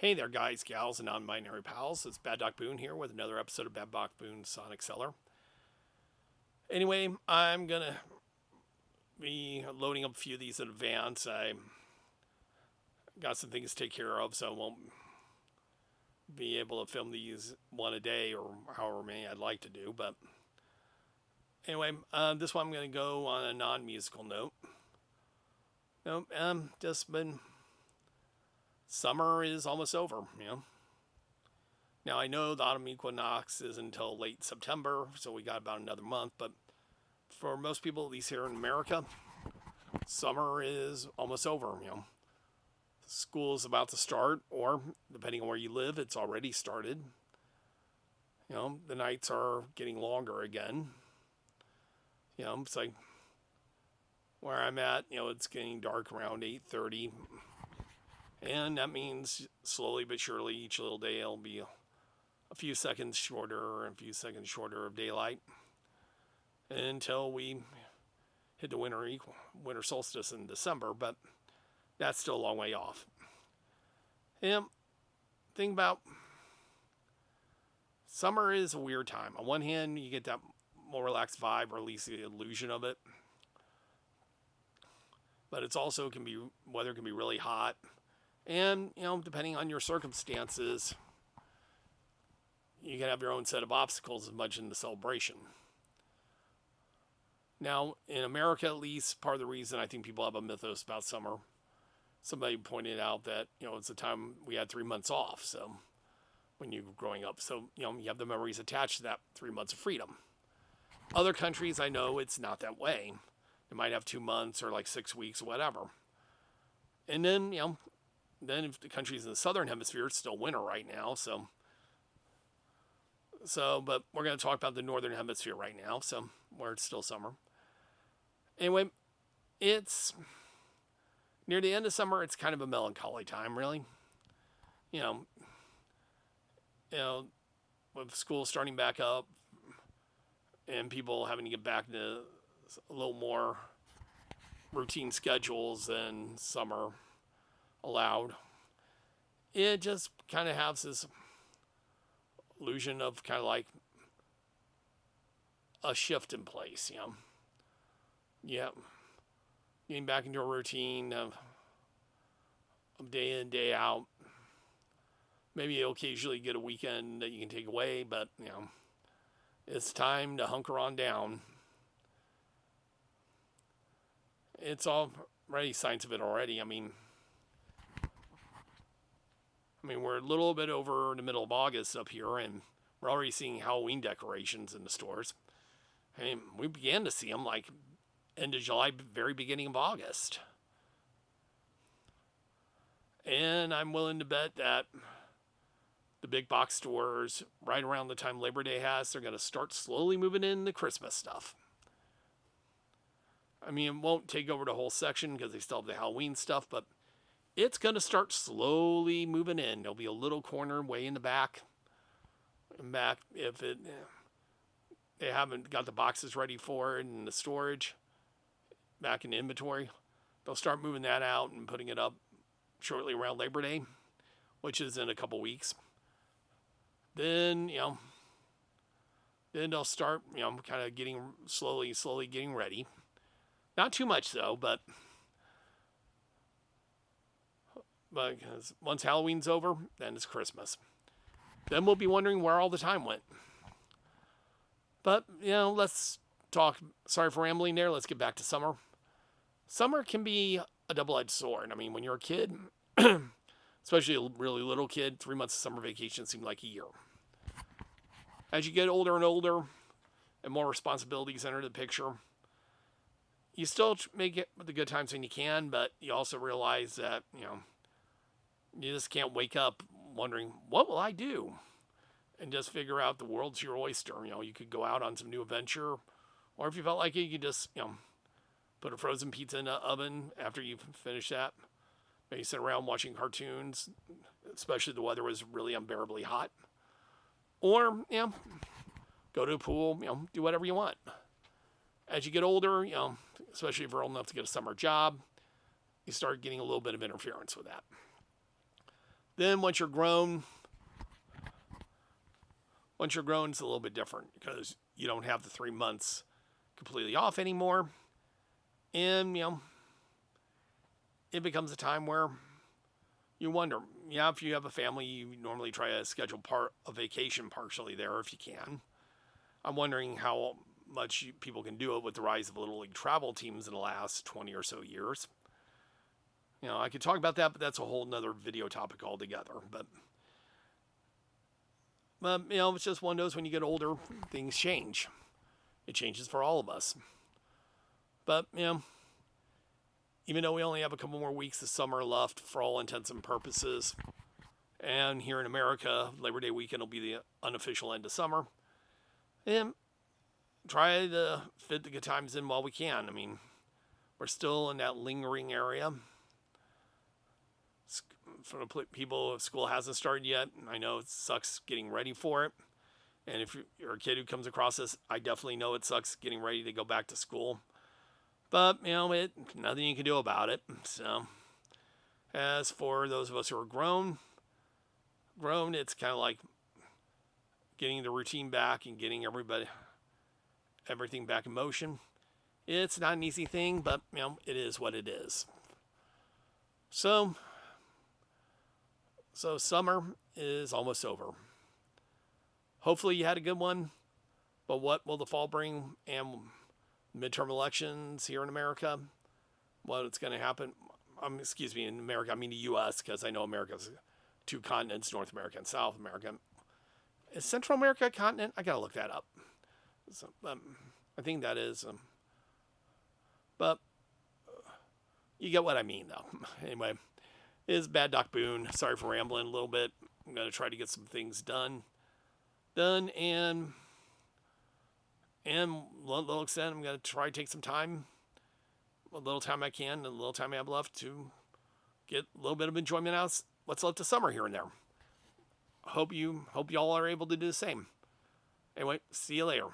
Hey there, guys, gals, and non-binary pals. It's Bad Doc Boone here with another episode of Bad Doc Boone's Sonic Cellar. Anyway, I'm gonna be loading up a few of these in advance. I got some things to take care of, so I won't be able to film these one a day or however many I'd like to do. But anyway, this one I'm gonna go on a non-musical note. Just been summer is almost over. Now, I know the autumn equinox is until late September, so we got about another month, but for most people, at least here in America, summer is almost over. School is about to start, or depending on where you live, it's already started. The nights are getting longer again. It's like where I'm at, it's getting dark around 8:30, and that means slowly but surely each little day it'll be a few seconds shorter and a few seconds shorter of daylight until we hit the winter solstice in December, but that's still a long way off. And thing about summer is a weird time. On one hand, you get that more relaxed vibe, or at least the illusion of it. But it's also weather can be really hot. And, depending on your circumstances, you can have your own set of obstacles as much in the celebration. Now, in America at least, part of the reason I think people have a mythos about summer, somebody pointed out that, it's the time we had 3 months off, so when you were growing up. So, you have the memories attached to that 3 months of freedom. Other countries, I know it's not that way. They might have 2 months or like 6 weeks or whatever. And then, then if the countries in the southern hemisphere, it's still winter right now, but we're going to talk about the northern hemisphere right now, so where it's still summer. Anyway, it's near the end of summer. It's kind of a melancholy time, really. You know, with school starting back up and people having to get back to a little more routine schedules than summer allowed. It just kind of has this illusion of kind of like a shift in place, Yeah. Getting back into a routine of day in, day out. Maybe you'll occasionally get a weekend that you can take away, but, it's time to hunker on down. It's already signs of it already. I mean, we're a little bit over the middle of August up here, and we're already seeing Halloween decorations in the stores. We began to see them like end of July, very beginning of August. And I'm willing to bet that the big box stores, right around the time Labor Day has, they're going to start slowly moving in the Christmas stuff. It won't take over the whole section because they still have the Halloween stuff, but it's going to start slowly moving in. There'll be a little corner way in the back. If they haven't got the boxes ready for it in the storage, back in the inventory, they'll start moving that out and putting it up shortly around Labor Day, which is in a couple weeks. Then, then they'll start, kind of getting slowly getting ready. Not too much though, but because once Halloween's over, then it's Christmas. Then we'll be wondering where all the time went. But, let's talk. Sorry for rambling there. Let's get back to summer. Summer can be a double-edged sword. When you're a kid, especially a really little kid, 3 months of summer vacation seemed like a year. As you get older and older and more responsibilities enter the picture, you still make it with the good times when you can, but you also realize that, you just can't wake up wondering, what will I do? And just figure out the world's your oyster. You could go out on some new adventure, or if you felt like it, you could just, put a frozen pizza in the oven after you finish that. Maybe sit around watching cartoons, especially if the weather was really unbearably hot. Or, go to a pool, do whatever you want. As you get older, especially if you're old enough to get a summer job, you start getting a little bit of interference with that. Then once you're grown, it's a little bit different because you don't have the 3 months completely off anymore. And, it becomes a time where you wonder, if you have a family, you normally try to schedule a vacation partially there if you can. I'm wondering how much people can do it with the rise of Little League travel teams in the last 20 or so years. I could talk about that, but that's a whole nother video topic altogether. But it's just one of those, when you get older, things change. It changes for all of us. But, even though we only have a couple more weeks of summer left for all intents and purposes, and here in America, Labor Day weekend will be the unofficial end of summer, and try to fit the good times in while we can. I mean, we're still in that lingering area. For the people, school hasn't started yet. I know it sucks getting ready for it. And if you're a kid who comes across this, I definitely know it sucks getting ready to go back to school. But, nothing you can do about it. So, as for those of us who are grown, it's kind of like getting the routine back and getting everything back in motion. It's not an easy thing, but, it is what it is. So summer is almost over. Hopefully you had a good one, but what will the fall bring? And midterm elections here in America, what's going to happen? In America, I mean the U.S., because I know America's 2 continents, North America and South America. Is Central America a continent? I got to look that up. So, I think that is. But you get what I mean, though. Anyway, it is Bad Doc Boone. Sorry for rambling a little bit. I'm going to try to get some things done, and a little extent, I'm going to try to take some time, a little time I can, and a little time I have left to get a little bit of enjoyment out of what's left of summer here and there. Hope y'all are able to do the same. Anyway, see you later.